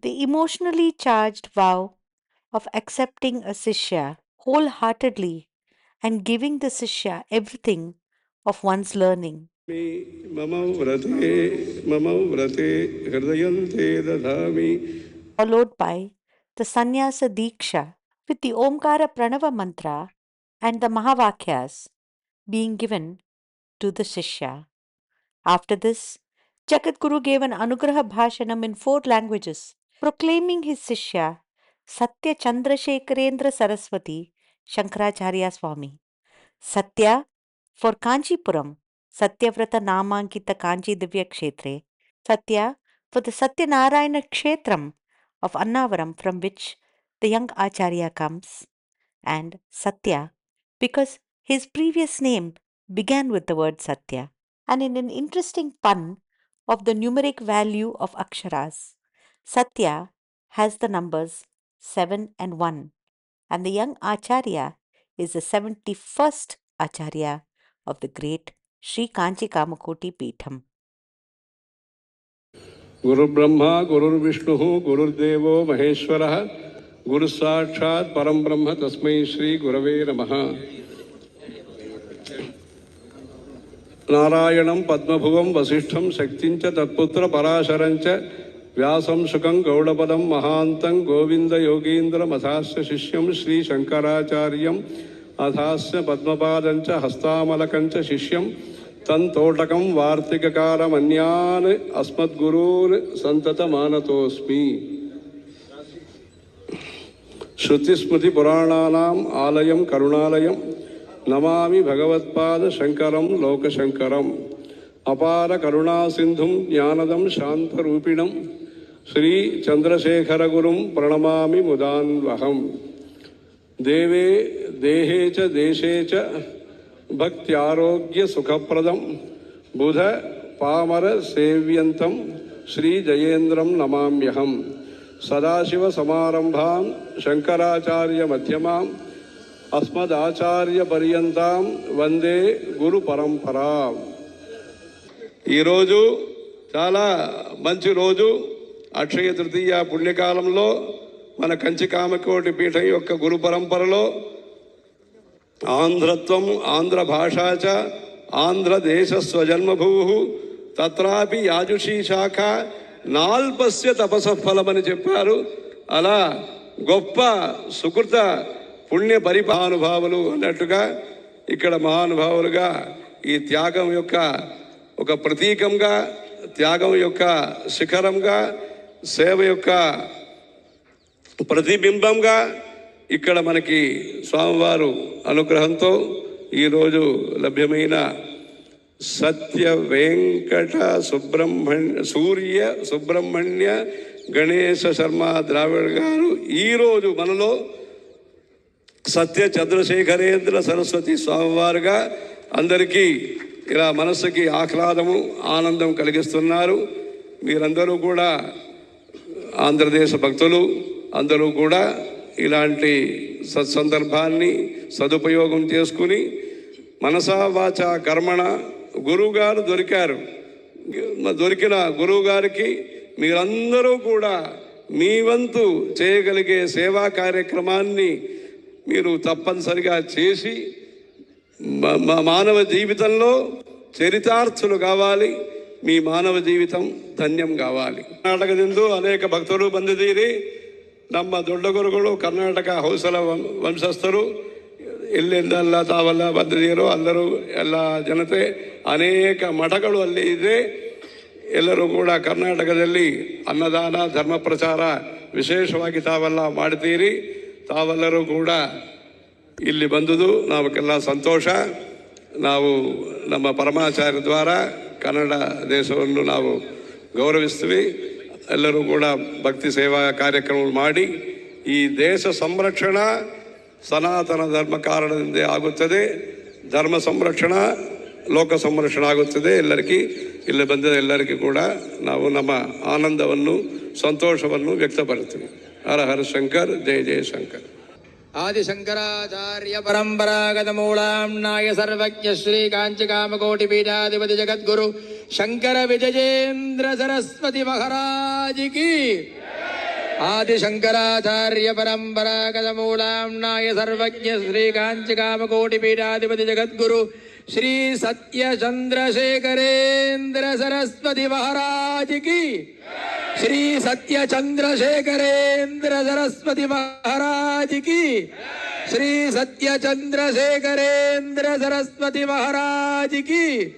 The emotionally charged vow of accepting a Sishya wholeheartedly and giving the Sishya everything of one's learning, मम व्रते मम व्रते हृदयन्ते दधामि. followed by the Sannyasa Diksha with the Omkara Pranava mantra and the Mahavakyas being given to the Sishya. After this, Jagadguru gave an Anugraha Bhashanam in 4 languages, proclaiming his Sishya Satya Chandrasekharendra Saraswati Shankaracharya Swami. Satya for Kanchipuram, Satyavrata Namankita Kanchi Divya Kshetre. Satya for the Satyanarayana Kshetram of Annavaram from which the young Acharya comes. And Satya because his previous name began with the word Satya. And in an interesting pun of the numeric value of Aksharas, Satya has the numbers 7 and 1, and the young Acharya is the 71st Acharya of the great Sri Kanchi Kamakoti Peetham. गुरु ब्रह्मा गुरुर्विष्णु गुरुर्देवो महेश्वरः गुरु साक्षात् परम ब्रह्म तस्मै श्री गुरवे नमः. नारायणं पद्मभुवं वसिष्ठं शक्तिं च तत्पुत्र पराशरं च व्यासं शुकं गौडपदं महान्तं गोविन्द योगीन्द्रमथास्य शिष्यं श्री शंकराचार्यम् अथास्य पद्मपादं च हस्तामलकं च शिष्यं तन्तोटकं वार्तिककारमन्यान् अस्मद्गुरून् सन्ततमानतोऽस्मि. श्रुतिस्मृतिपुराणानाम् आलयं करुणालयं नमामि भगवत्पाद शंकरं लोकशंकरम्. अपार करुणासिन्धुं ज्ञानदं शान्तरूपिणं श्री चंद्रशेखरगुरुं प्रणमामि मुदान्वहम्. देवे देहे च देशे च भक्त्यारोग्य सुखप्रदं बुध पामर सेव्यन्तं श्री जयेन्द्रं नमाम्यहम्. सदाशिव समारंभां शंकराचार्य मध्यमाम् अस्मदाचार्य पर्यन्तां వందే గురు పరంపరా. ఈరోజు చాలా మంచి రోజు. అక్షయ తృతీయ పుణ్యకాలంలో మన కంచి కామకోటి పీఠం యొక్క గురు పరంపరలో ఆంధ్రత్వం ఆంధ్ర భాషా చ ఆంధ్రదేశ స్వజన్మభూ తత్రాపి యాజుషీ శాఖ నాల్పస్య తపసఫలమని చెప్పారు. అలా గొప్ప సుకృత పుణ్య పరిపానుభావులు అన్నట్టుగా ఇక్కడ మహానుభావులుగా ఈ త్యాగం యొక్క ఒక ప్రతీకంగా, త్యాగం యొక్క శిఖరంగా, సేవ యొక్క ప్రతిబింబంగా ఇక్కడ మనకి స్వామివారు అనుగ్రహంతో ఈరోజు లభ్యమైన సత్య వెంకట సూర్య సుబ్రహ్మణ్య గణేశ శర్మ ద్రావిడ్ గారు ఈరోజు మనలో సత్య చంద్రశేఖరేంద్ర సరస్వతి స్వామివారుగా అందరికీ ఇలా మనస్సుకి ఆహ్లాదము ఆనందం కలిగిస్తున్నారు. మీరందరూ కూడా ఆంధ్రదేశ భక్తులు అందరూ కూడా ఇలాంటి సత్సందర్భాన్ని సదుపయోగం చేసుకుని మనసా వాచ కర్మణ గురువుగారు దొరికారు. దొరికిన గురువుగారికి మీరందరూ కూడా మీ వంతు చేయగలిగే సేవా కార్యక్రమాన్ని మీరు తప్పనిసరిగా చేసి మానవ జీవితంలో చరితార్థులు కావాలి. మీ మానవ జీవితం ధన్యం కావాలి. కర్ణాటకದಿಂದು ಅನೇಕ ಭಕ್ತರು ಬಂದಿದ್ದೀರಿ. ನಮ್ಮ ದೊಡ್ಡ ಗುರುಗಳು ಕರ್ನಾಟಕ ಹೊಯ್ಸಳ ವಂಶಸ್ಥರು. ಎಲ್ಲಿಂದೆಲ್ಲ ತಾವೆಲ್ಲ ಬಂದಿದ್ದೀರೋ ಎಲ್ಲರೂ ಎಲ್ಲ ಜನತೆ ಅನೇಕ ಮಠಗಳು ಅಲ್ಲಿ ಇದೆ. ಎಲ್ಲರೂ ಕೂಡ ಕರ್ನಾಟಕದಲ್ಲಿ ಅನ್ನದಾನ ಧರ್ಮ ಪ್ರಚಾರ ವಿಶೇಷವಾಗಿ ತಾವೆಲ್ಲ ಮಾಡ್ತೀರಿ. ತಾವೆಲ್ಲರೂ ಕೂಡ ಇಲ್ಲಿ ಬಂದುದು ನಾವಕ್ಕೆಲ್ಲ ಸಂತೋಷ. ನಾವು ನಮ್ಮ ಪರಮಾಚಾರ್ಯ ದ್ವಾರ ಕನ್ನಡ ದೇಶವನ್ನು ನಾವು ಗೌರವಿಸ್ತೀವಿ. ಎಲ್ಲರೂ ಕೂಡ ಭಕ್ತಿ ಸೇವಾ ಕಾರ್ಯಕ್ರಮ ಮಾಡಿ ಈ ದೇಶ ಸಂರಕ್ಷಣ ಸನಾತನ ಧರ್ಮ ಕಾರಣದಿಂದ ಆಗುತ್ತದೆ. ಧರ್ಮ ಸಂರಕ್ಷಣ ಲೋಕ ಸಂರಕ್ಷಣ ಆಗುತ್ತದೆ. ಎಲ್ಲರಿಗೂ ಇಲ್ಲಿ ಬಂದ ಎಲ್ಲರಿಗೂ ಕೂಡ ನಾವು ನಮ್ಮ ಆನಂದವನ್ನು ಸಂತೋಷವನ್ನು ವ್ಯಕ್ತಪಡ್ತೀವಿ. ಹರ ಹರ ಶಂಕರ್, ಜಯ ಜಯ ಶಂಕರ್. आदिशंकराचार्य परंपरागत मूलाम्नाय सर्वज्ञ श्री कांची कामकोटि पीठाधिपति जगद्गुरु शंकर विजयेंद्र सरस्वती महाराज की आदिशंकराचार्य परंपरागतमूलाम्नाय सर्वज्ञ श्री कांचिकामकोटिपीठाधिपति जगद्गुरु श्री सत्य चंद्रशेखरेंद्र सरस्वती महाराज की, श्री सत्य चंद्रशेखरेंद्र सरस्वती महाराज की, श्री सत्य चंद्रशेखरेंद्र सरस्वती महाराज की।